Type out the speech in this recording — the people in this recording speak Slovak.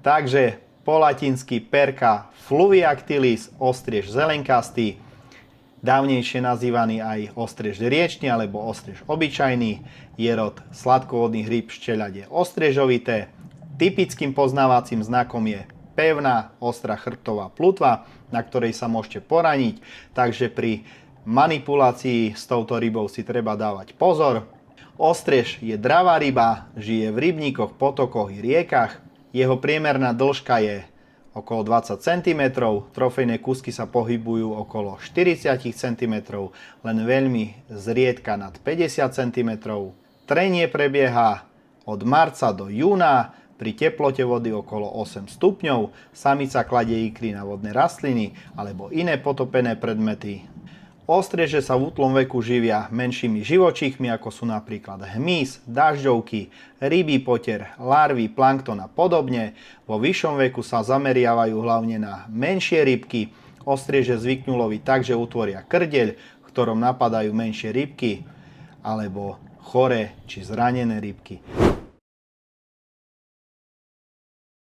Takže po latinsky Perca fluviactilis, ostriež zelenkastý, dávnejšie nazývaný aj ostriež riečny alebo ostriež obyčajný, je rod sladkovodných rýb šteľade ostriežovité. Typickým poznávacím znakom je pevná, ostrá chrbtová plutva, na ktorej sa môžete poraniť, takže pri manipulácii s touto rybou si treba dávať pozor. Ostriež je dravá ryba, žije v rybníkoch, potokoch i riekach. Jeho priemerná dĺžka je okolo 20 cm, trofejné kúsky sa pohybujú okolo 40 cm, len veľmi zriedka nad 50 cm. Trenie prebieha od marca do júna, pri teplote vody okolo 8 stupňov, samica kladie ikry na vodné rastliny alebo iné potopené predmety. Ostrieže sa v útlom veku živia menšími živočíchmi, ako sú napríklad hmyz, dažďovky, rybí poter, larvy, plankton a podobne. Vo vyššom veku sa zameriavajú hlavne na menšie rybky. Ostrieže zvyknú loviť tak, že utvoria krdeľ, v ktorom napadajú menšie rybky alebo choré či zranené rybky.